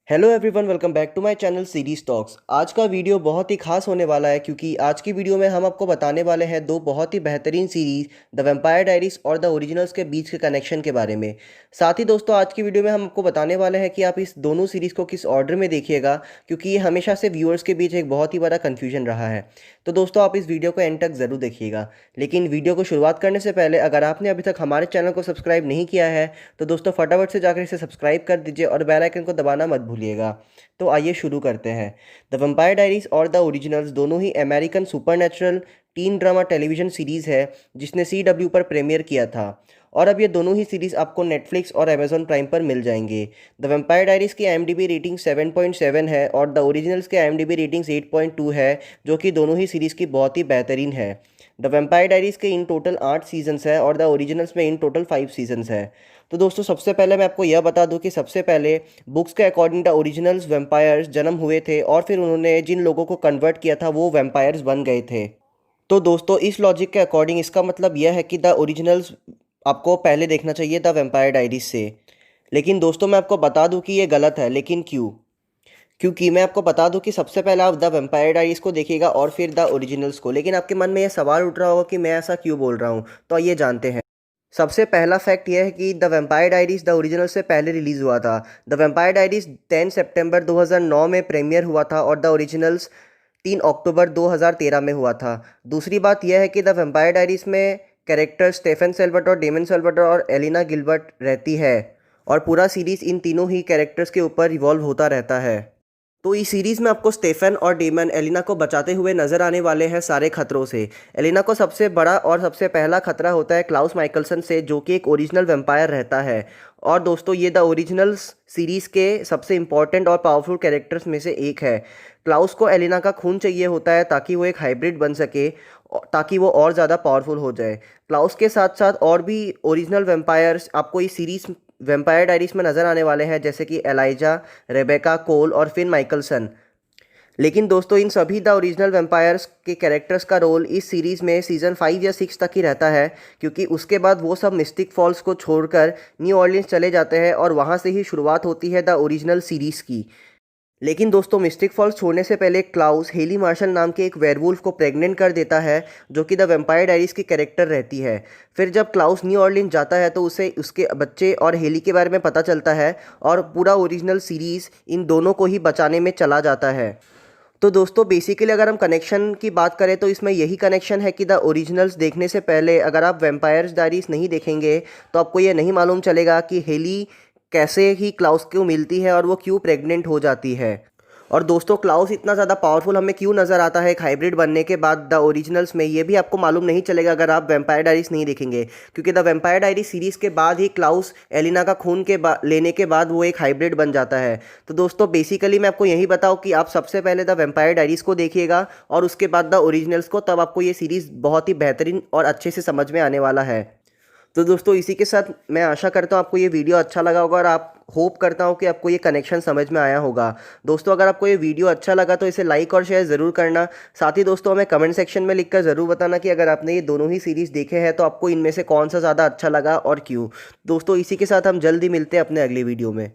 Hello everyone, welcome back to my channel Series Talks. आज का video बहुत ही खास होने वाला है क्योंकि आज की वीडियो में हम आपको बताने वाले हैं दो बहुत ही बेहतरीन सीरीज द वैम्पायर डायरीज और द ओरिजिनल्स के बीच के कनेक्शन के बारे में। साथ ही दोस्तों, आज की वीडियो में हम आपको बताने वाले हैं कि आप इस दोनों सीरीज़ को किस ऑर्डर में देखिएगा, क्योंकि ये हमेशा से व्यूअर्स के बीच एक बहुत ही बड़ा कन्फ्यूजन रहा है। तो दोस्तों, आप इस वीडियो को एंड तक ज़रूर देखिएगा। लेकिन वीडियो को शुरुआत करने से पहले अगर आपने अभी तक हमारे चैनल को सब्सक्राइब नहीं किया है तो दोस्तों फटाफट से जाकर इसे सब्सक्राइब कर दीजिए और बेल आइकन को दबाना मत भूलिएगा। तो आइए शुरू करते हैं। द वैम्पायर डायरीज और द ओरिजिनल्स दोनों ही American supernatural teen drama television series है जिसने CW पर प्रीमियर किया था, और अब ये दोनों ही सीरीज़ आपको नेटफ्लिक्स और अमेजॉन प्राइम पर मिल जाएंगे। द वैम्पायर डायरीज़ की IMDb रेटिंग 7.7 है और द ओरिजिनल्स के IMDb रेटिंग्स 8.2 है, जो कि दोनों ही सीरीज़ की बहुत ही बेहतरीन है। द वैम्पायर डायरीज़ के इन टोटल 8 सीजन्स है और द ओरिजिनल्स में इन टोटल 5 सीजन्स है। तो दोस्तों, सबसे पहले मैं आपको यह बता दूं कि सबसे पहले बुक्स के अकॉर्डिंग द ओरिजिनल्स वैम्पायर्स जन्म हुए थे और फिर उन्होंने जिन लोगों को कन्वर्ट किया था वो वैम्पायर्स बन गए थे। तो दोस्तों, इस लॉजिक के अकॉर्डिंग इसका मतलब यह है कि द ओरिजिनल्स आपको पहले देखना चाहिए द वैम्पायर डायरीज से। लेकिन दोस्तों, मैं आपको बता दूं कि ये गलत है। लेकिन क्यों? क्योंकि मैं आपको बता दूं कि सबसे पहले आप द वैम्पायर डायरीज को देखिएगा और फिर द ओरिजिनल्स को। लेकिन आपके मन में यह सवाल उठ रहा होगा कि मैं ऐसा क्यों बोल रहा हूँ, तो आइए जानते हैं। सबसे पहला फैक्ट यह है कि the vampire diaries the original से पहले रिलीज़ हुआ था। द वैम्पायर डायरीज 10 सितंबर 2009 में प्रीमियर हुआ था और द ओरिजिनल्स 3 अक्टूबर 2013 में हुआ था। दूसरी बात यह है कि द वैम्पायर डायरीज में character Stefan Salvatore, Damon Salvatore और एलिना गिलबर्ट रहती है, और पूरा सीरीज़ इन तीनों ही कैरेक्टर्स के ऊपर रिवॉल्व होता रहता है। तो इस सीरीज़ में आपको स्टेफन और डेमन एलिना को बचाते हुए नजर आने वाले हैं सारे खतरों से। एलिना को सबसे बड़ा और सबसे पहला खतरा होता है क्लाउस माइकलसन से, जो कि एक ओरिजिनल वैम्पायर रहता है। और दोस्तों, ये द ओरिजिनल्स सीरीज़ के सबसे इंपॉर्टेंट और पावरफुल कैरेक्टर्स में से एक है। क्लाउस को एलिना का खून चाहिए होता है ताकि वो एक हाइब्रिड बन सके, ताकि वो और ज़्यादा पावरफुल हो जाए। क्लाउस के साथ साथ और भी ओरिजिनल वैम्पायर्स आपको इस सीरीज़ वैम्पायर डायरीज में नज़र आने वाले हैं, जैसे कि एलाइजा, रेबेका, कोल और फिन माइकलसन। लेकिन दोस्तों, इन सभी द ओरिजिनल वैम्पायर्स के कैरेक्टर्स का रोल इस सीरीज़ में सीज़न 5 या 6 तक ही रहता है, क्योंकि उसके बाद वो सब मिस्टिक फॉल्स को छोड़कर न्यू ऑर्लियंस चले जाते हैं और वहाँ से ही शुरुआत होती है द ओरिजिनल सीरीज़ की। लेकिन दोस्तों, मिस्टिक फॉल्स छोड़ने से पहले क्लाउस हेली मार्शल नाम के एक वेयरवुल्फ को प्रेग्नेंट कर देता है, जो कि द वैम्पायर डायरीज की कैरेक्टर रहती है। फिर जब क्लाउस न्यू ऑर्लियंस जाता है तो उसे उसके बच्चे और हेली के बारे में पता चलता है, और पूरा ओरिजिनल सीरीज़ इन दोनों को ही बचाने में चला जाता है। तो दोस्तों, बेसिकली अगर हम कनेक्शन की बात करें तो इसमें यही कनेक्शन है कि द ओरिजिनल्स देखने से पहले अगर आप वैम्पायर्स डायरीज नहीं देखेंगे तो आपको ये नहीं मालूम चलेगा कि हेली कैसे ही क्लाउस को मिलती है और वो क्यों प्रेग्नेंट हो जाती है। और दोस्तों, क्लाउस इतना ज़्यादा पावरफुल हमें क्यों नज़र आता है एक हाइब्रिड बनने के बाद द ओरिजिनल्स में, ये भी आपको मालूम नहीं चलेगा अगर आप वैम्पायर डायरीज नहीं देखेंगे, क्योंकि द वैम्पायर डायरीज सीरीज़ के बाद ही क्लाउस एलिना का खून के लेने के बाद वो एक हाइब्रिड बन जाता है। तो दोस्तों, बेसिकली मैं आपको यही बताऊँ कि आप सबसे पहले द वैम्पायर डायरीज को देखिएगा और उसके बाद द ओरिजिनल्स को, तब आपको ये सीरीज़ बहुत ही बेहतरीन और अच्छे से समझ में आने वाला है। तो दोस्तों, इसी के साथ मैं आशा करता हूँ आपको ये वीडियो अच्छा लगा होगा, और आप होप करता हूँ कि आपको ये कनेक्शन समझ में आया होगा। दोस्तों, अगर आपको ये वीडियो अच्छा लगा तो इसे लाइक और शेयर ज़रूर करना। साथ ही दोस्तों, हमें कमेंट सेक्शन में लिखकर ज़रूर बताना कि अगर आपने ये दोनों ही सीरीज़ देखे हैं तो आपको इनमें से कौन सा ज़्यादा अच्छा लगा और क्यों। दोस्तों, इसी के साथ हम जल्दी मिलते हैं अपने अगली वीडियो में।